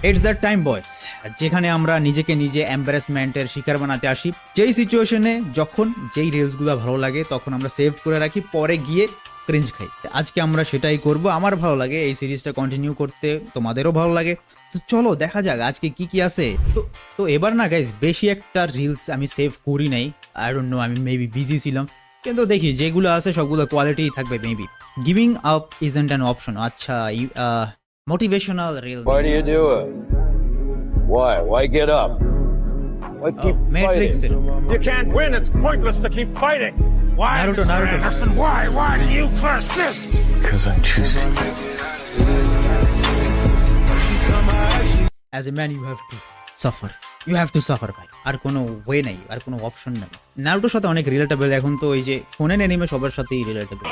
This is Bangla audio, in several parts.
ইটস দ্যাট টাইম বয়স, যেখানে আমরা নিজেকে নিজে এম্বারেসমেন্টের শিকার বানাতে আসি। যেই সিচুয়েশনে যখন যেই রিলসগুলো ভালো লাগে তখন আমরা সেভ করে রাখি, পরে গিয়ে ক্রিঞ্জ খাই। আজকে আমরা সেটাই করব। আমার ভালো লাগে এই সিরিজটা কন্টিনিউ করতে, তোমাদেরও ভালো লাগে, তো চলো দেখা যাক আজকে কি কি আছে। তো এবার না গাইজ, বেশি একটা রিলস আমি সেভ করি নাই। আই ডোন্ট নো, আমি মেবি বিজি ছিলাম, কিন্তু দেখি যেগুলো আছে সবগুলো কোয়ালিটি থাকবে maybe. Giving up isn't an option. আচ্ছা, motivational reel. Why do you do it? Why? Why get up? Why keep matrix. fighting? You can't win. It's pointless to keep fighting. Why, Naruto, Mr. Naruto. Anderson? Why do you persist? Because I'm choosing. As a man you have to suffer. You have to suffer ভাই, আর কোনো ওয়ে নাই, আর কোনো অপশন নাই। নারুটোর সাথে অনেক রিলেটেবল, এখন তো এই যে ফোনের অ্যানিমে সবার সাথেই relatable.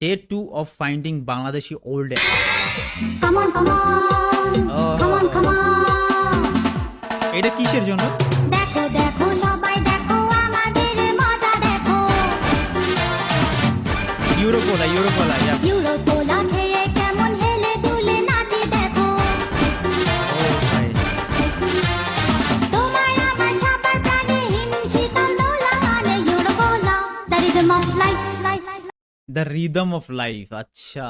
Day 2 of finding Bangladeshi old ass. Come on, come on, come on, come on. এটা কিসের জন্য? দেখো দেখো সবাই দেখো আমাদের মজা দেখো। ইউরোপোলা, yes. ইউরো তোলা খেয়ে কেমন হেলে দুলে নাচি দেখো। Oh, ভাই। তোমার আমার সবার প্রাণে হিমশীতল দোলা মানে ইউরো গোলা। The rhythm of life, life, life. The rhythm of life. আচ্ছা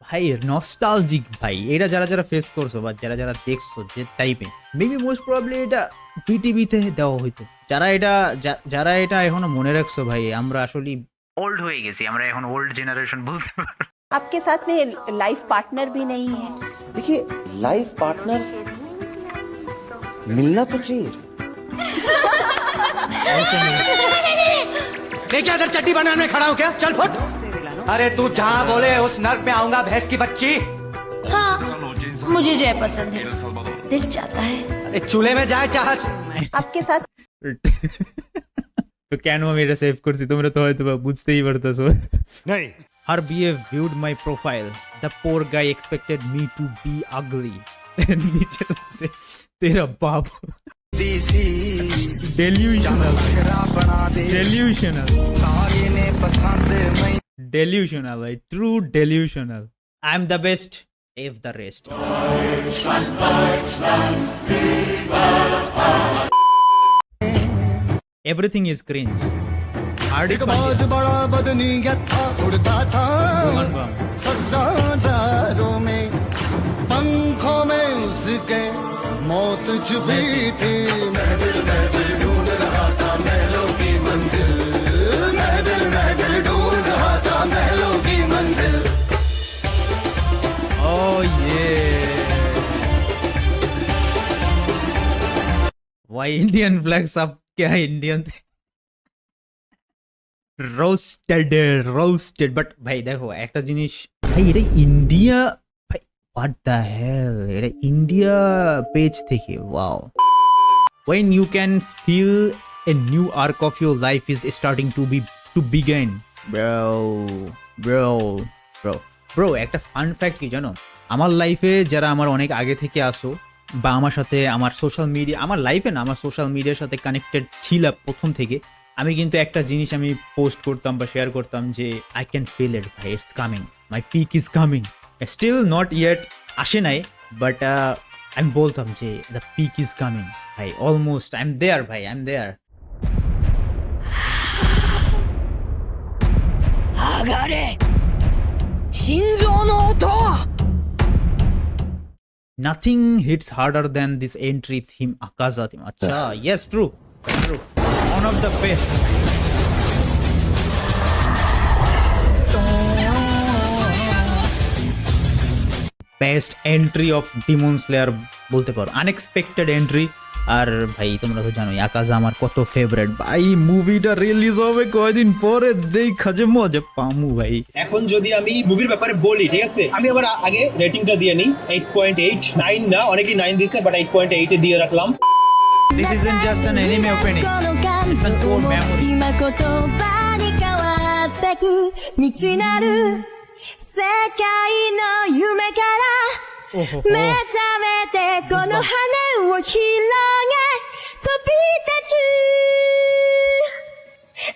ভাই, নস্টালজিক ভাই। এটা যারা যারা ফেস করছো বা যারা যারা দেখছো যে টাইপে, মেবি মোস্ট প্রবাবলি এটা পিটিভিতে দেওয়া হইতো। যারা এটা এখনো মনে রাখছো ভাই, আমরা আসলে ওল্ড হয়ে গেছি, আমরা এখন ওল্ড জেনারেশন বলতে পারো। आपके साथ में लाइफ पार्टनर भी नहीं है। देखिए, लाइफ पार्टनर मिलना तो चाहिए। मैं क्या इधर चड्डी बनाने में खड़ा हूँ क्या? चल फुट। अरे तू जहाँ बोले उस नर्क में आऊंगा, भैंस की बच्ची। हाँ, मुझे जय पसंद है, दिल चाहता है अरे चूल्हे में जाए चाहत। आपके साथ। তো কেন আমি এটা সেভ করছি তোমরা তো হয়তো বুঝতেই পারতেছো। नहीं. Her BF viewed my profile. The poor guy expected me to be ugly. नीचे से तेरा बाप। Delusional. Delusional, right? True delusional. I'm the best. F the rest. Everything is cringe. एक बाज बड़ा बदनीयत था, उड़ता था Roman Bam. सब्जारों में, पंखों में उसके मौत छुपी थी। मैं दिल ढूंढ रहा था महलों की मंजिल, मैं दिल ढूंढ रहा था महलों की मंजिल। Oh yeah. Why Indian flags up? क्या इंडियन थे? roasted but ভাই দেখো একটা জিনিস ভাই, এটা ইন্ডিয়া ভাই, what the hell, এটা ইন্ডিয়া পেজ থেকে। wow, when you can feel a new arc of your life is starting to begin bro একটা ফান ফ্যাক্ট কি জানো, আমার লাইফে যারা আমার অনেক আগে থেকে আসো বা আমার সাথে আমার সোশ্যাল মিডিয়া, আমার লাইফে না, আমার সোশ্যাল মিডিয়ার সাথে কানেক্টেড ছিল প্রথম থেকে, আমি কিন্তু একটা জিনিস আমি পোস্ট করতাম বা শেয়ার করতাম যে আই ক্যান ফিল ইট ভাই, it's coming, my peak is coming, still not yet আসে নাই, বাট আমি বলতাম যে দ্য পিক ইজ কামিং ভাই, অলমোস্ট আই এম দেয়ার ভাই, I am there. Nothing hits harder than this entry theme Akaza theme. Acha, yes, true. One of the best. Best entry of Demon Slayer বলতে পারো, আনএক্সপেক্টেড এন্ট্রি। আর ভাই তোমরা তো জানোই আকাজা আমার কত ফেভারিট ভাই। মুভিটা রিলিজ হবে কয়দিন পরে, দেখা যে মজা পামু ভাই। এখন যদি আমি মুভির ব্যাপারে বলি, ঠিক আছে, আমি আবার আগে রেটিংটা দিয়ে নিই। 8.8, 9 না, অনেকেই 9 দিছে, বাট 8.8 এ দিয়ে রাখলাম। This isn't just an anime opening. It's an old memory. 今言葉に変わってく道なる世界の夢から目覚めてこの羽を広げ飛び立つ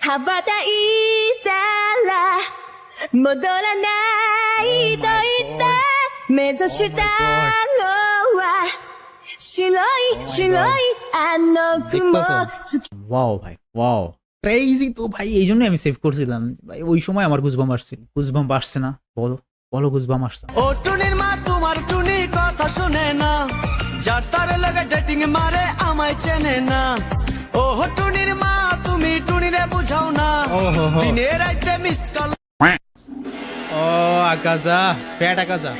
羽ばたいたら戻らないと言った目指したのは白い白いあの雲ওয়াও ভাই ওয়াও ক্রেজি তো ভাই, এই জন্যই আমি সেভ করছিলাম ভাই। ওই সময় আমার গুজবাম আসছে, গুজবাম আসছে না? বলো বলো, গুজবাম আসছে? ও টুনির মা তোমার টুনি কথা শুনে না, যার তার লগে ডেটিং মারে আমায় চেনে না। ও টুনির মা তুমি টুনিরে বুঝাও না, দিনে রাইতে মিস কল। ও আকাজা, পেট আকাজা।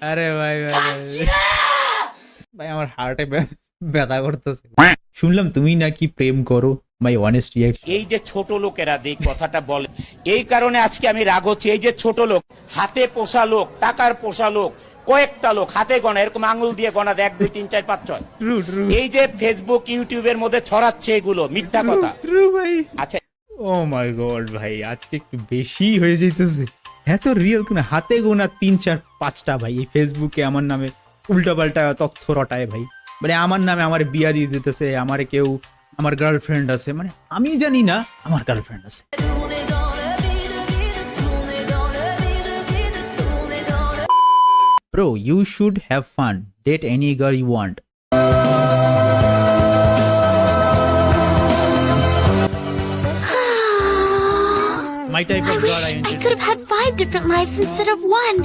আরে ভাই ভাই ভাই, আমার হার্টে ব্যথা করতেছে। শুনলাম তুমি নাকি প্রেম করো, মাই অনেস্ট রিঅ্যাকশন। এই যে ছোট লোকেরা যে কথাটা বলে, এই কারণে আজকে আমি রাগ হচ্ছি। এই যে ছোট লোক, হাতে পোষা লোক, টাকার পোষা লোক, কয়েকটা লোক হাতে গণা, এরকম আঙুল দিয়ে গণা 1 2 3 4 5 6, এই যে ফেসবুক ইউটিউবের মধ্যে ছড়াচ্ছে এগুলো মিথ্যা কথা। ভাই আচ্ছা, ও মাই গড ভাই, আজকে একটু বেশি হয়ে যাইতেছে। এত রিয়েল কোন হাতে গোনা 3 4 5টা ভাই এই ফেসবুকে আমার নামে উল্টাপাল্টা তথ্য রটায় ভাই। মানে আমার নামে আমার বিয়া দিয়ে দিতেছে, আমারে কেউ আমার গার্লফ্রেন্ড আছে, মানে আমি জানি না আমার গার্লফ্রেন্ড আছে। Bro, you should have fun. Date any girl you want. My type I of wish girl I I entered. could have had 5 different lives instead of one.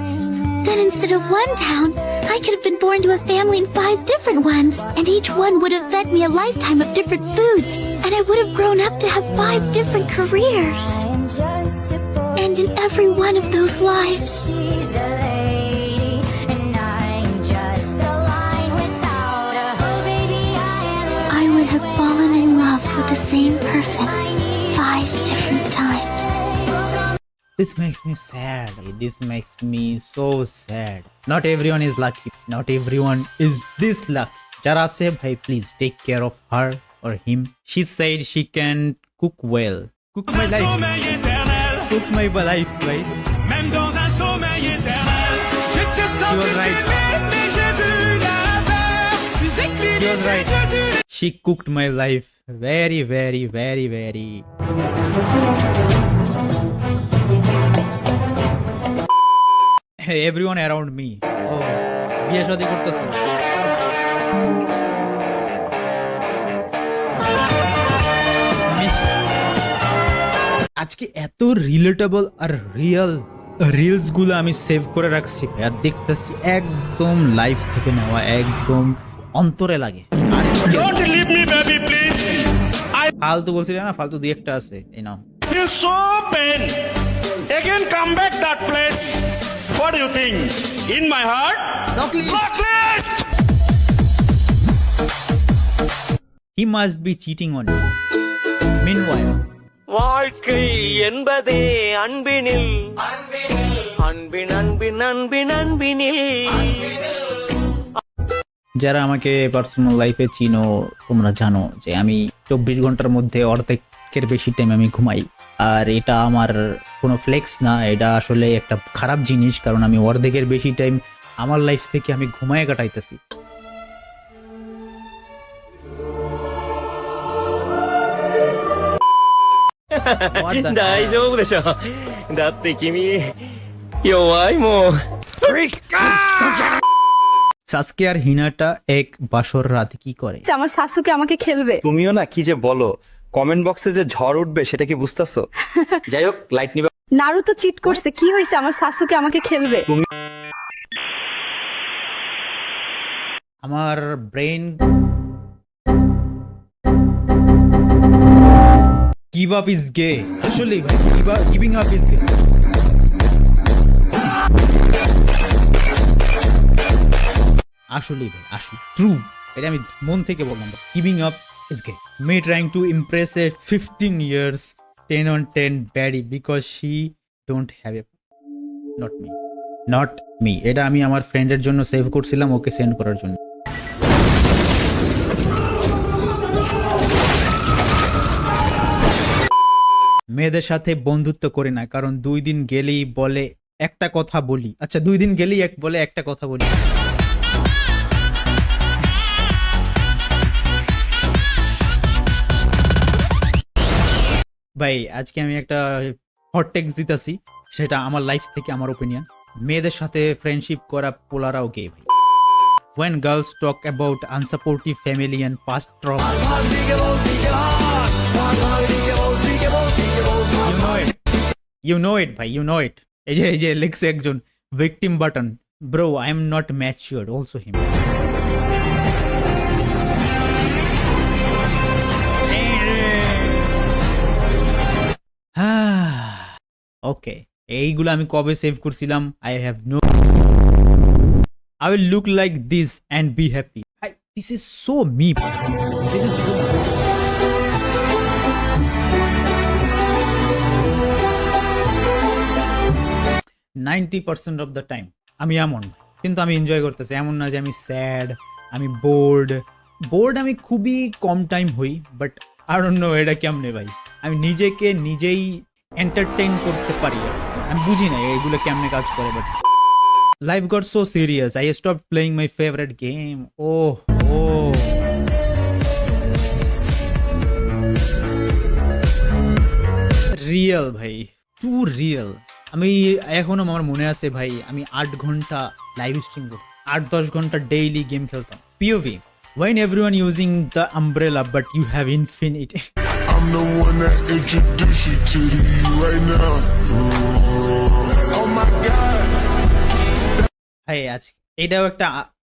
Then instead of one town, I could have been born to a family in 5 different ones, and each one would have fed me a lifetime of different foods, and I would have grown up to have 5 different careers. And in every one of those lives, I would have fallen in love with the same person 5 different times. This makes me sad. This makes me so sad. Not everyone is lucky. Not everyone is this lucky. Jara say, bhai, please take care of her or him. She said she can cook well. Cook my life. Cook my life, right? She was right. She was right. She cooked my life very, very, very, very. Everyone around me. Oh, বিয়ে শাদী করতেছে। আজকে এত রিলেটেবল আর রিয়েল রিলস গুলো আমি সেভ করে রাখছি আর দেখতেছি একদম লাইফ থেকে নেওয়া, একদম অন্তরে লাগে। Don't leave me, baby, please. I ফালতু বলছিলে না, ফালতু দুই একটা আছে, এই নাও। feel so pain. Again, come back that place. What do you think? In my heart? Blacklist. Blacklist! He must be cheating on me. Meanwhile, வாழ்க்கை என்பதே அன்பினில், அன்பின் அன்பின் அன்பின் அன்பினில்। যারা আমাকে পার্সোনাল লাইফে চিনো তোমরা জানো যে আমি 24 ঘন্টার মধ্যে অর্ধেকের বেশি টাইম আমি ঘুমাই। আর এটা আমার কোনো ফ্লেক্স না, এটা আসলে একটা খারাপ জিনিস, কারণ আমি অর্ধেকের বেশি টাইম আমার লাইফ থেকে আমি ঘুমায় কাটাইতেছি।大丈夫でしょ、だって君弱いもん。সাসকে আর হিনাটা এক বাসর রাত কি করে? আমার শাশুকে আমাকে খেলবে। তুমিও না কি যে বলো, কমেন্ট বক্সে যে ঝড় উঠবে সেটা কি বুঝতেছো? যাই হোক, লাইট নিবে। নারুতো চিট করছে, কি হয়েছে? আমার শাশুকে আমাকে খেলবে। আমার ব্রেন গিভ আপ ইজ গে। আসলে ভাই গিভিং আপ ইজ গে। আসলে ভাই আসলে ট্রু, এটা আমি মন থেকে বললাম। Giving up is gay. Me trying to impress a 15 years 10 on 10 baddie because she don't have a not me. এটা আমি আমার ফ্রেন্ডের জন্য সেভ করছিলাম, ওকে সেন্ড করার জন্য। মেয়েদের সাথে বন্ধুত্ব করে না, কারণ 2 দিন গেলেই বলে একটা কথা বলি। আচ্ছা 2 দিন গেলেই বলে একটা কথা বলি। ভাই আজকে আমি একটা হট টেক্স দিতেছি, সেটা আমার লাইফ থেকে, আমার ওপিনিয়ন। মেয়েদের সাথে ফ্রেন্ডশিপ করা পোলারাও গে ভাই। When girls talk about unsupportive family and past trauma, you know it ভাই, you know it. এই যে লিখছে একজন victim button, bro I am not matured, also him. ওকে, এইগুলো আমি কবে সেভ করছিলাম? I have no, I will look like this and be happy. This is so me. This is so 90% of the time আমি এমন, কিন্তু আমি এনজয় করতেছি। এমন না যে আমি স্যাড, আমি বোর্ড আমি খুবই কম টাইম হই, বাট আই ডোন্ট নো এটা কেমনে ভাই। আমি নিজেকে নিজেই এন্টারটেইন করতে পারি, আমি বুঝি না এগুলো কেমনে কাজ করে। But life got so serious, I stopped playing my favorite game. Oh real ভাই, টু রিয়েল। আমি এখনো আমার মনে আছে ভাই, আমি 8 ঘন্টা লাইভ স্ট্রিম করতাম, 8-10 ঘন্টা ডেইলি গেম খেলতাম। POV, when everyone using the umbrella but you have infinite. I'm the one that introduced you to you right now. Oh my god. ভাই আজকে এটাও একটা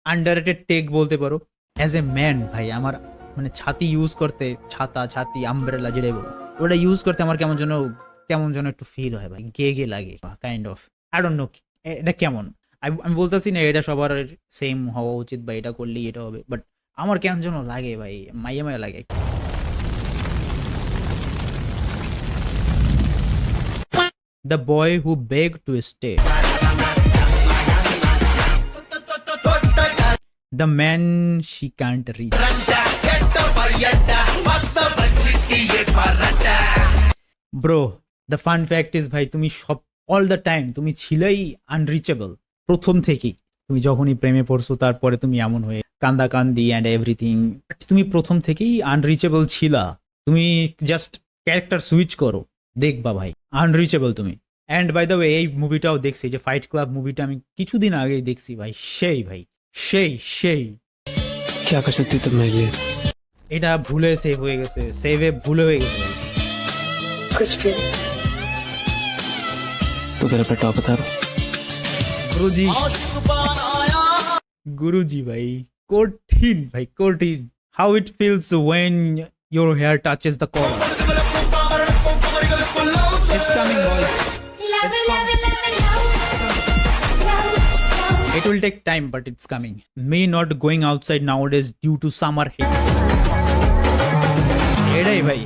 আন্ডাররেটেড টেক বলতে পারো। অ্যাজ এ ম্যান ভাই, আমার মানে ছাতি ইউজ করতে, ছাতি আমব্রেলা যেটাই বলো, ওটা ইউজ করতে আমার কেমন যেন একটু ফিল হয় ভাই, গে লাগে kind of. I don't no এটা কেমন। আমি বলতেছি না এটা সবার সেম হওয়া উচিত বা এটা করলেই এটা হবে, বাট আমার কেমন যেন লাগে ভাই, মাইয়া লাগে। The boy who begged to stay, the man she can't reach. Bro, the fun fact is ভাই, তুমি সব অল দ্য টাইম তুমি ছিলাই আনরিচেবল প্রথম থেকেই। তুমি যখনই প্রেমে পড়ছো তারপরে তুমি এমন হয়ে কান্দাকান্দি অ্যান্ড এভরিথিং, তুমি প্রথম থেকেই আনরিচেবল ছিলা। তুমি জাস্ট ক্যারেক্টার সুইচ করো, দেখবা ভাই আনরিচেবল তুমি। অ্যান্ড বাই দ্য ওয়ে, এই মুভিটাও দেখছি, যে ফাইট ক্লাব মুভিটা আমি কিছুদিন আগেই দেখছি ভাই, সেই ভাই সেই क्या कर सकती तुम मेरे लिए? এটা ভুলে সেভ হয়ে গেছে, সেভে ভুলে হয়ে গেছে ভাই। कुछ भी तो तेरा पे टॉप बता रहा গুরুজি ভাই, কঠিন। How it feels when your hair touches the collar. It's coming, boys. It will take time, but it's coming. Me not going outside nowadays due to summer heat. এটাই ভাই,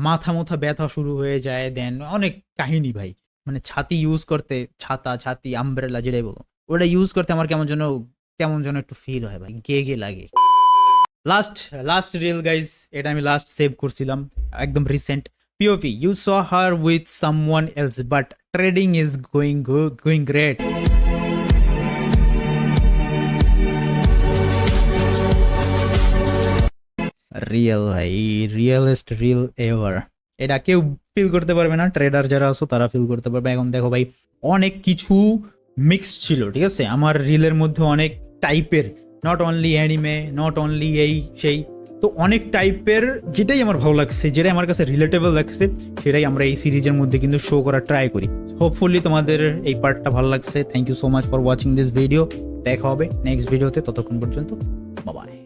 মাথা ব্যথা শুরু হয়ে যায়, দেন অনেক কাহিনী ভাই। মানে ছাতি ইউজ করতে, ছাতি আমব্রেলা যেটাই বলো, ওটা ইউজ করতে আমার কেমন যেন একটু ফিল হয় ভাই, গে লাগে। লাস্ট রিল গাইজ, এটা আমি লাস্ট সেভ করছিলাম একদম recent. POV, you saw her with someone else but trading is going great. Real ভাই, রিয়েলেস্ট রিল এভার। এটা কেউ ফিল করতে পারবে না, ট্রেডার যারা আছো তারা ফিল করতে পারবে। এখন দেখো ভাই, অনেক কিছু মিক্স ছিল, ঠিক আছে আমার রিলের মধ্যে, অনেক টাইপের, not only anime, not only এই সেই, তো অনেক টাইপের। যেটাই আমার ভালো লাগছে, যেটাই আমার কাছে রিলেটেবল লাগছে, সেটাই আমরা এই সিরিজের মধ্যে কিন্তু শো করার ট্রাই করি। হোপফুলি তোমাদের এই পার্টটা ভালো লাগছে। Thank you so much for watching this video. দেখা হবে নেক্সট ভিডিওতে, ততক্ষণ পর্যন্ত বাই।